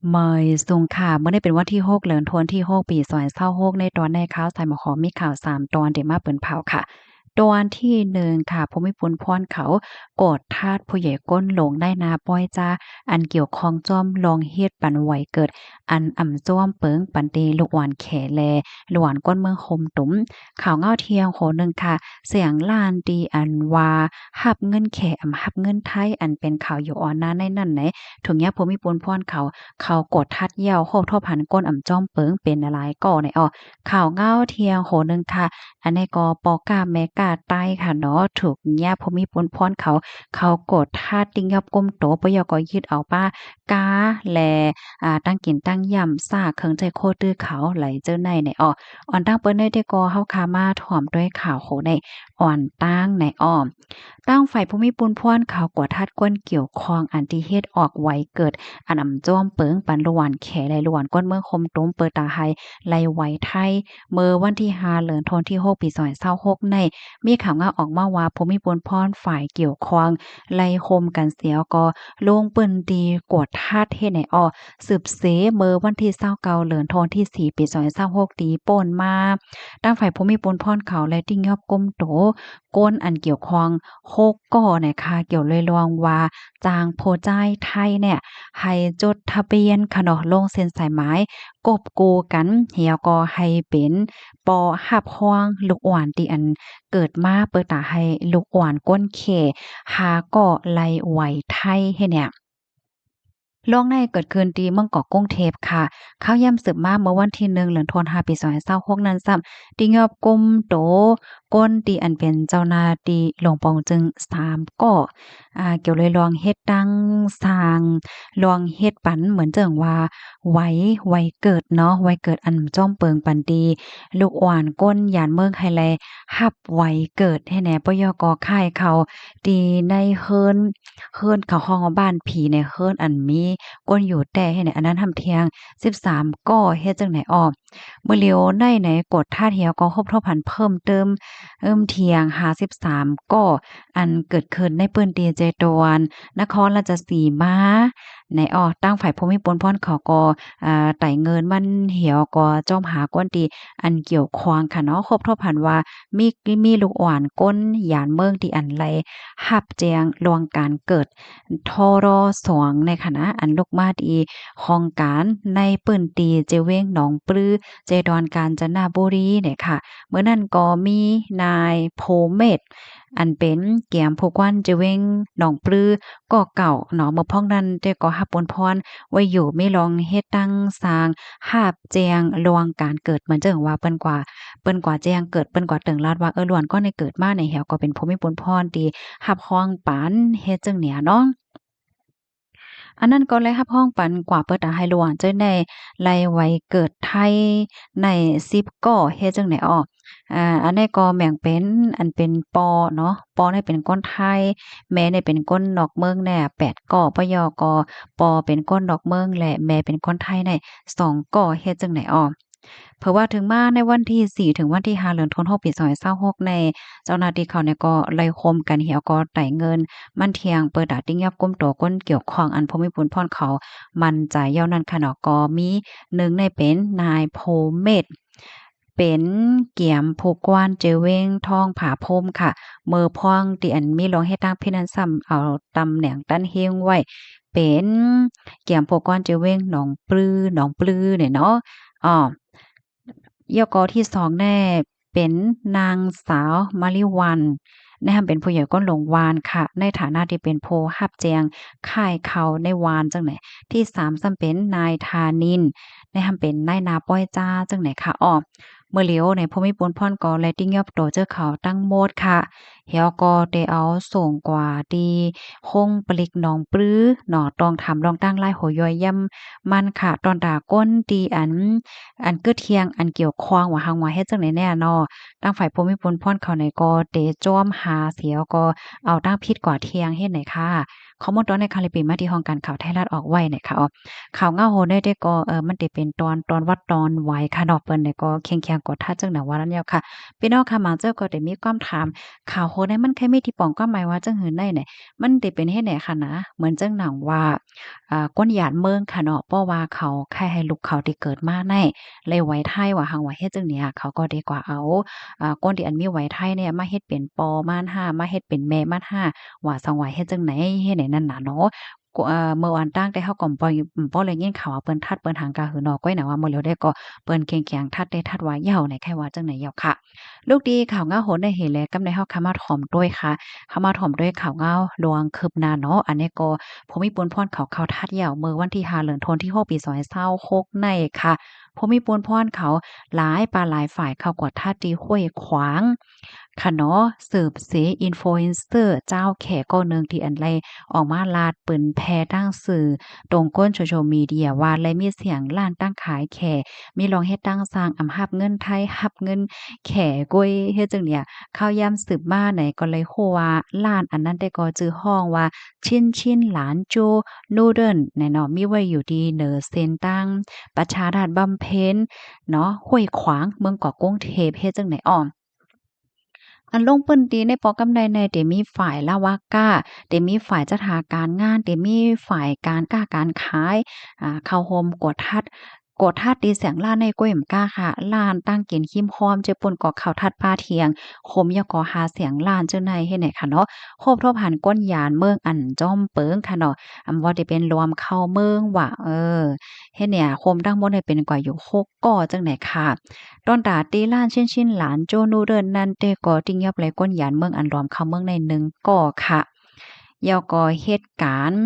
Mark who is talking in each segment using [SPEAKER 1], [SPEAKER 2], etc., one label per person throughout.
[SPEAKER 1] เมยสุงค่ะเมื่อได้เป็นวันที่6เดือนธันวาคมที่6ปี2026ในตอนในข่าวสายหมอขอมีข่าว3ตอนที่มาเปิ้นเผาค่ะตอนที่1ค่ะภูมิพลพรเขาโกรธทาสผู้ใหญ่ก้นหลงได้นาป้อยจ้าอันเกี่ยวข้องจ้อมลองเฮ็ดปันไหวเกิดอันอ่ำจ้อมเปิงปันเตลูกหวานแขแลลูกหวานก้นเมืองคมตุ๋มข่าวเงาเที่ยงโหนึงค่ะเสียงล้านดีอันว่ารับเงินแขรับเงินไทยอันเป็นข่าวอยู่ออนหน้าในนั้นไหนถึงเนี้ยภูมิพลพรเขากดทัดเหย้าโคกท่อพันก้นอ่ำจ้อมเปิงเป็นอะไรก่อในอ้อข่าวเงาเที่ยงโหนึงค่ะอันนี้ก็ปอกาแม่กาใต้ค่ะเนาะถูกญาภูมิพลพรเขากดทัดติ้งยับก้มโตปยก็ยึดเอาป้ากาแลตั้งกินตั้งยำซากเคิงใจโคตื้อเขาไหลเจ้าในในอ้ออ่อนตั้งเปิ้นได้แต่ก็เฮาคามาถ่อมด้วยข่าวโหในอ่อนตั้งในอ้อตั้งฝ่ายภูมิพลพรเขากดทัดก้นเกี่ยวคองอันที่เฮ็ดออกไว้เกิด อันอำจ้อมเปิงปันละหวานแขไลละหวานก้นเมืองคมตุ้มเปิดตาไฮไลไหวไทยเมื่อวันที่5เดือนธันวาคมที่6ปี2026ในมีข่าวงาออกมาว่าภูมิพลพรฝ่ายเกี่ยวข้องไล่คมกันเสียก็ลงเปิ้นตีกวดทาดเฮ็ดให้อ้อสืบเสเมื่อวันที่29เดือนธันวาคมที่4ปี2026ตีป่นมาตั้งฝ่ายภูมิพลพรเขาและติ้งยอบก้มโตก้นอันเกี่ยวข้อง6ก่อนะคะเกี่ยวเลยลองว่าจางโพจ้ายไทยเนี่ย ให้จดทะเบียนค่ะเนาะลงเซ็นสายไม้กบกูกันเฮียก็ให้เป็นปอหับฮ้องลูกอ่อนที่อันเกิดมาเปิดตาให้ลูกอ่อนก้นเขหาก็ไล่ไหวไทยให้เนี่ย โรคในเกิดขึ้นที่เมืองเกาะกรุงเทพค่ะข้าวย่ำสืบมาเมื่อวันที่1เดือนธันวาคมปี2026นั้นซ้ำที่ยอบกุมโตก้นที่อันเป็นเจ้าหน้าที่หลวงปองจึง3ก็เกี่ยวเลยลองเฮ็ดตั้งสร้างลองเฮ็ดปันเหมือนเจิงว่าไว้เกิดเนาะไว้เกิดอันจ้อมเปิงปันดีลูกอ่อนก้นหยานเมืองไฮแลฮับไว้เกิดให้แหน่ปยกค่ายเขาตีในเฮิรนเขาห้องว่าบ้านผีในเฮิรนอันมีก้นอยู่แต่ให้ไหนอันนั้นทำเทียง13ก่อเฮ็ดจังไหนอ้อเมื่อเลียวในไหนกดท่าเทียวก็ครบเท่าพันเพิ่มเติมเทียง53ก่ออันเกิดขึ้นในปื้นตีเจตวนนครราชสีมาในอ้อตั้งฝ่ายภูมิพลพรเขาก็ไต่เงินมันเหี่ยวก็จ้อมหาก้นตีอันเกี่ยวข้องค่ะเนาะครบเท่าพันว่ามีลูกอ่อนก้นหยานเมืองที่อันไรหับแจงลวงการเกิด ทร2ในคณะอันลูกมาดีของการในปื้นตีเจเว้งหนองปลือเจดอนกาญจนบุรีเนี่ยค่ะเมื่อนั้นก็มีนายโพเมศอันเป็นเกียมผู้กวนเจเว้งหนองปลือก็เก่าเนาะเมื่อพ้องนั้นได้ก็รับอวยพรไว้อยู่ไม่ลองเฮ็ดตั้งสร้างหาบแจงลวงการเกิดเหมือนเจิงว่าเปิ้นกว่าแจ้งเกิดเปิ้นกว่าเติงลาดว่าล้วนก็ในเกิดมาในแหวก็เป็นภูมิพลพรที่รับรองปานเฮ็ดจังเนี่ยเนาะ อันนั้นก็เลยรับรองปันกว่าเปิดตาให้หลวงเจ้าในไล่ไว้เกิดไทยใน10ก่อเฮ็ดจั่งใดอ้ออันนี้ก็แบ่งเป็นอันเป็นปอเนาะปอเนี่ยเป็นก้นไทยแม่เนี่ยเป็นก้นดอกเมืองแน่8ก่อปยก็ปอเป็นก้นดอกเมืองและแม่เป็นก้นไทยใน2ก่อเฮ็ดจั่งใดอ้อ เพราะว่าถึงมาในวันที่4ถึงวันที่5เดือนธันวาคมปี2026ในเจ้าหน้าที่เขาเนี่ยก็ไล่คมกันเหี่ยวก็ไต่เงินมันเที่ยงเปิดดาติ้งยับก้มโตก้นเกี่ยวข้องอันภูมิพลพรเขามันใจเย้านั้นค่ะเนาะก็มีหนึ่งในเป็นนายโพเมศเป็นเกียมผู้กว้านเจเว้งทองผาพรมค่ะเมอพ่องที่อันมีรองเฮ็ดตั้งพินันซ้ำเอาตำแหน่งตั้นเฮงไว้เป็นเกียมผู้กว้านเจเว้งหนองปลือเนี่ยเนาะอ้อยกที่2แน่เป็นนางสาวมะลิวันนะคะเป็นผู้ใหญ่ก้นหลงวานค่ะในฐานะที่เป็นผู้รับแจงค่ายเขาในวานจังไหนที่3ซ้ำเป็นนายธานินนะคะเป็นนายนาป้อยจ้าจังไหนค่ะอ้อเมื่อเหลียวในภูมิพลพรก็แลติ้งยอบโตเจอเขาตั้งโมดค่ะเฮียก็ได้เอาส่งกว่าดีคงปลิกหนองปลือหนอตองทำลองตั้งลายหัวย่อยย่ำมันค่ะตอนดาก้นดีอันเกิดเที่ยงอันเกี่ยวข้องว่าหังว่าเฮ็ดจังได๋แน่เนาะทางฝ่ายภูมิพลพรเขานี่ก็เตะจ้อมหาเสียวก็เอาตั้งผิดกว่าเที่ยงเฮ็ดไหนค่ะ ข้อมูลตอนในคาลิปมาที่ห้องการข่าวไทยรัฐออกไว้เนี่ยค่ะข่าวเงาโหได้ได้ก็มันได้เป็นตอนวัดตอนไหวค่ะเนาะเปิ้นเนี่ยก็เคียงๆกดท่าจังหนังว่านั้นแล้วค่ะพี่น้องค่ะมาเจ้าก็ได้มีความถามข่าวโหได้มันแค่มีที่ป้องความหมายว่าจังหือได้เนี่ยมันได้เป็นเฮ็ดไหนค่ะนะเหมือนจังหนังว่าก้นหยาดเมืองค่ะเนาะเพราะว่าเขาแค่ให้ลูกเขาที่เกิดมาในเลยไหวไทยว่าหังว่าเฮ็ดจังเนี่ยเขาก็ดีกว่าเอาก้นที่อันมีไหวไทยเนี่ยมาเฮ็ดเป็นปอม่านห้ามาเฮ็ดเป็นแม่ม่านห้าว่าสังว่าเฮ็ดจังไหนเฮ็ดไหนนั่นน่ะเนาะกเมื่อวานตั้งแต่เฮาก็บ่เลยยินข่าวว่าเปิ้นทัดเปิ้นหางกาหือเนาะก้อยน่ะว่ามื้อแล้วได้ก็เปิ้นเคียงๆทัดได้ทัดว่าเหย้าไหนแค่ว่าจังไหนเหย้าค่ะลูกดีข่าวงาโหนได้เห็นแล้วกำในเฮาคามาถ่อมด้วยค่ะคามาถ่อมด้วยข่าวเงาลวงคืบหน้าเนาะอันนี้ก็ผมมีปนพรเขาทัดเหย้าเมื่อวันที่5เดือนธันวาคมที่6ปี2026ในค่ะผมมีปนพรเขาหลายปาหลายฝ่ายเข้ากวดท่าตีห้วยขวางค่ะเนาะสืบเส Influencer เจ้าแขก็หนึ่งที่อันไรออกมาลาดปืนแพร่ตั้งสื่อตรงก้น social media ว่าและมีเสียงล้านตั้งขายแขมีลองเฮ็ดตั้งสร้างอำหับเงินไทยหับเงินแขกวยเฮ็ดจังเนี่ยข้าวยามสืบมาไหนก็เลยโฮว่าล้านอันนั้นได้ก็จื้อห้องว่าชินหลานโจนูเดิลแน่เนาะมีไว้อยู่ดีเหนือเส้นตั้งประชาราษฎร์บำเพ็ญเนาะห้วยขวางเมืองเกาะกรุงเทพเฮ็ดจังไหนอ้อ อันลงปื้นตีในปอกำใดในเดี๋ยวมีฝ่ายลาวาก้าเดี๋ยวมีฝ่ายจัดหาการงานเดี๋ยวมีฝ่ายการค้าการขายเข้าโฮมกดทัดตีเสียงล้านในก้วยมก้าค่ะล้านตั้งกินขิมพร้อมเจอป่นกอข้าวทัดปลาเทียงคมยะกอหาเสียงล้านเจ้าในเฮ็ดไหนค่ะเนาะโคบทบหันก้นยานเมืองอันจ้อมเปิงค่ะเนาะว่าได้เป็นรวมเข้าเมืองว่าเฮ็ดเนี่ยโคมทั้งหมดเนี่ยเป็นกว่าอยู่6ก่อจังไหนค่ะ ตอนตาตีล้านชินหลานโจนูเดินนันเตก่อติงยับไหลก้นหยานเมืองอันรอมเข้าเมืองในหนึ่งก่อค่ะยอก่อเหตุการณ์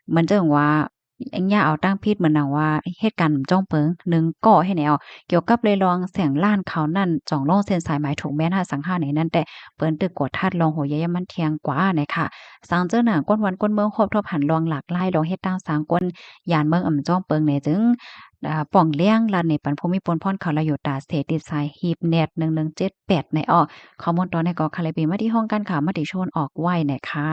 [SPEAKER 1] เหมือนจังว่าอันย่าเอาตั้งพิษเหมือนนังว่าเหตุการณ์จ้องเปิงหนึ่งก่อให้แนวเกี่ยวกับเลยลองเสียงล้านเขานั่นจ่องโลงเส้นสายหมายถูกแม่นหาสังหาในนั้นแต่เปิ้นตึกกดทัดลองโหยยมันเทียงกว่าเนี่ยค่ะสังเจ้าหน้าก้นวันก้นเมืองครบทบหันลองหลากหลายลองเฮ็ดตั้งสางก้นยานเมืองอ่ำจ้องเปิงเนี่ยจึง ป่องเลี้ยงลานในปันภูมิพลพรเขาละอยู่ตาเสติสายฮีบเน็ต1178ในออกข้อมูลตอนในก็คาเลบีมาที่ห้องการข่าวมติชนออกไว้เนี่ยค่ะ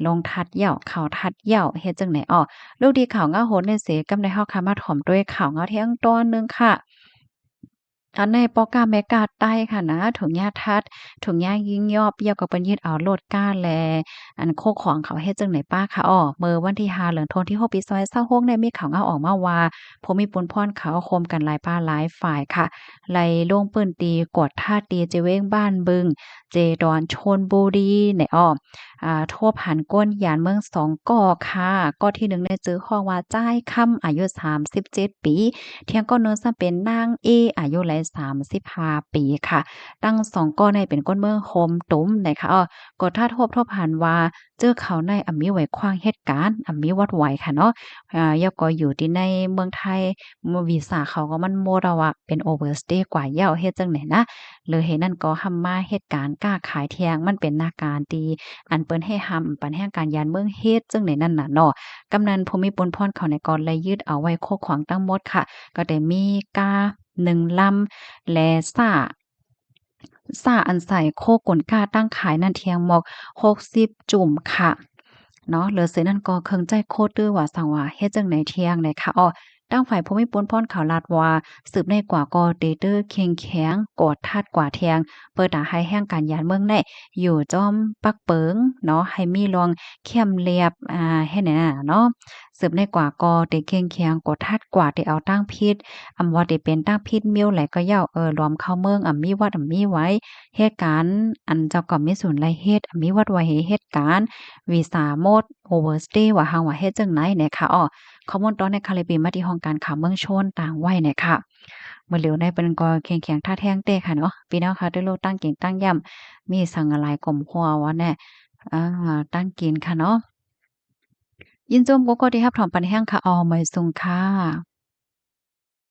[SPEAKER 1] ลงทัดเหย่าข่าวทัดเหย่าเฮ็ดจังไหนอ้อลูกดีข่าวเงาโหนในเสกำในเฮาค่ะมาถ่อมด้วยข่าวเงาเที่ยงตอนหนึงค่ะ อันในปอกาแมกาใต้ค่ะนะถุงยาทัดถุงยายิงยอบเยี่ยวกับเปิ้นยึดเอาโลดก้าแลอันโคของเขาเฮ็ดจังไหนป้าค่ะอ้อเมื่อวันที่5เดือนธันวาคมที่6ปี2026ได้มีข่าวเงาออกมาว่าผมมีปุนพรเขาโคมกันหลายป้าหลายฝ่ายค่ะไล่ลงปืนตีกดท่าตีเจเว้งบ้านบึงเจดอนชนบุรีในอ้อทั่วผ่านก้นยานเมือง2ก่อค่ะก่อที่1ได้จื้อข้องว่าจ้ายค่ำอายุ37ปี เที่ยงก้อนเนื้อซะเป็นนางเออายุหลาย35ปีค่ะตั้ง2ก้อนในเป็นก้นเมืองโฮมตุ้มนะคะก็ถ้าทบหันว่าเจอเขาในมีไว้ขว้างเหตุการณ์มีวัดไหวค่ะเนาะแล้วก็อยู่ที่ในเมืองไทยวีซาเขาก็มันโมดาว่าเป็นโอเวอร์สเตย์กว่าเหย้าเฮ็ดจังไหนนะเลยเฮ็ดนั่นก็หำมาเหตุการณ์ค้าขายเที่ยงมันเป็นนาการดีอันเปิ้นให้หำปันแห่งการยานเมืองเฮ็ดจังไหนนั่นน่ะเนาะกำนันภูมิพลพรเขาในกรเลยยึดเอาไว้โคขวางตั้งหมดค่ะ ก็ได้มีกา1ลำและซ่าอันใส่โคกลกาตั้งขายนั่นเทียงหมอก60จุ่มค่ะเนาะเหลือเสือนั่นก็เคิงใจโคตรตื้อว่าสังว่าเฮ็ดจังไหนเที่ยงไหนค่ะอ้อตั้งฝ่ายภูมิพลพรข่าวลาดว่าสืบในกว่าก็เตเตอร์เคียงแข็งกอดทาดกว่าเทียงเปิดตาให้แห่งการยานเมืองได้อยู่จอมปักเปิงเนาะให้มีรองเข้มเรียบให้แน่เนาะสืบในกว่าก็เตเคียงแข็งกอดทาดกว่าที่เอาตั้งพิษ ว่าได้เป็นตั้งพิษมิ้วไหลก็เย้ารวมเข้าเมืองมีวัดมีไว้เหตุการณ์อันเจ้าก็มีศูนย์ไรเฮ็ดมีวัดไว้ให้เหตุการณ์วีซ่าโมดโอเวอร์สเตย์ว่าหังว่าเฮ็ดจังไหนเนี่ยค่ะอ้อข้อมูลตอนในคาลิบีมาที่ห้องการข่าวเมืองชนต่างไว้เนี่ยค่ะเมื่อเหลียวในเป็นก็แข็งๆท่าแท้งเต้ค่ะเนาะพี่น้องค่ะด้วยโลกตั้งเก่งตั้งย่ำมีสังอะไรกลมหัวว่าแน่อาตั้งกินค่ะเนาะยินจมก็ที่รับถอมปันแห้งค่ะออไม่สุงค่ะ